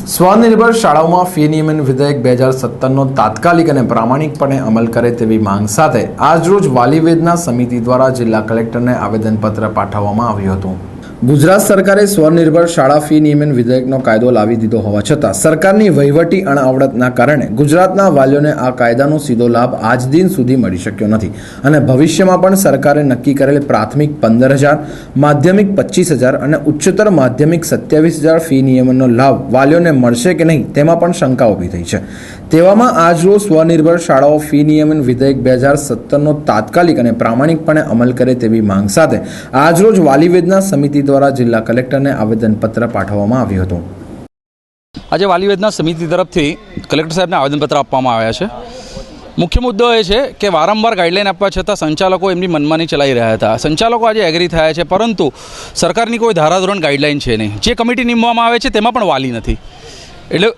સ્વનિર્ભર શાળાઓમાં ફી નિયમન વિધેયક 2017નો તાત્કાલિક અને પ્રામાણિકપણે અમલ કરે તેવી માંગ સાથે આજરોજ વાલી વેદના સમિતિ દ્વારા જિલ્લા કલેક્ટરને આવેદનપત્ર પાઠવવામાં આવ્યું હતું। ગુજરાત સરકારે સ્વનિર્ભર શાળા ફી નિયમન વિધેયકનો કાયદો લાવી દીધો હોવા છતાં સરકારની વહીવટી અણઆવડતના કારણે ગુજરાતના વાલીઓને આ કાયદાનો સીધો લાભ આજ દિન સુધી મળી શક્યો નથી અને ભવિષ્યમાં પણ સરકારે નક્કી કરેલ પ્રાથમિક 15,000, માધ્યમિક 25,000 અને ઉચ્ચતર માધ્યમિક 27,000 ફી નિયમનનો લાભ વાલીઓને મળશે કે નહીં તેમાં પણ શંકા ઊભી થઈ છે। તેવામાં આજરોજ સ્વનિર્ભર શાળાઓ ફી નિયમન વિધેયક 2017નો તાત્કાલિક અને પ્રામાણિકપણે અમલ કરે તેવી માંગ સાથે આજરોજ વાલી વેદના સમિતિ દ્વારા જિલ્લા કલેક્ટરને આવેદનપત્ર પાઠવવામાં આવ્યું હતું। આજે વાલી વેદના સમિતિ તરફથી કલેક્ટર સાહેબને આવેદનપત્ર આપવામાં આવ્યા છે। મુખ્ય મુદ્દો એ છે કે વારંવાર ગાઈડલાઈન આપવા છતાં સંચાલકો એમની મનમાની ચલાવી રહ્યા હતા। સંચાલકો આજે એગ્રી થયા છે, પરંતુ સરકારની કોઈ ધારાધોરણ ગાઈડલાઈન છે નહીં। જે કમિટી નીમવામાં આવે છે તેમાં પણ વાલી નથી, એટલે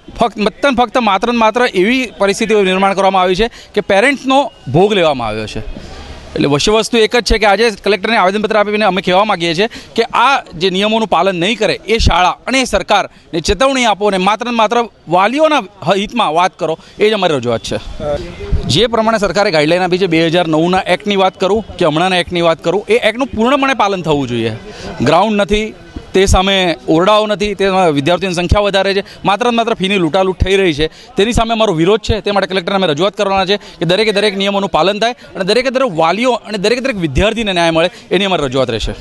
ફક્ત માત્ર એવી પરિસ્થિતિઓ નિર્માણ કરવામાં આવી છે કે પેરેન્ટ્સનો ભોગ લેવામાં આવ્યો છે। એટલે વસ્તુ એક જ છે કે આજે કલેક્ટરને આવેદનપત્ર આપીને અમે કહેવા માગીએ છીએ કે આ જે નિયમોનું પાલન નહીં કરે એ શાળા અને સરકારને ચેતવણી આપો અને માત્ર વાલીઓના હિતમાં વાત કરો, એ જ અમારી રજૂઆત છે। જે પ્રમાણે સરકારે ગાઈડલાઈન આપી છે 2009ના એક્ટની વાત કરું કે હમણાંના એક્ટની વાત કરું, એ એક્ટનું પૂર્ણપણે પાલન થવું જોઈએ। ગ્રાઉન્ડ નથી, તે સામે ઓરડાઓ નથી, તે વિદ્યાર્થીઓની સંખ્યા વધારે છે, માત્ર ફીની લૂંટાલૂંટ થઈ રહી છે। તેની સામે અમારો વિરોધ છે। તે માટે કલેક્ટરને અમે રજૂઆત કરવાના છે કે દરેક નિયમોનું પાલન થાય અને દરેક વાલીઓ અને દરેક વિદ્યાર્થીને ન્યાય મળે, એની અમારી રજૂઆત રહેશે।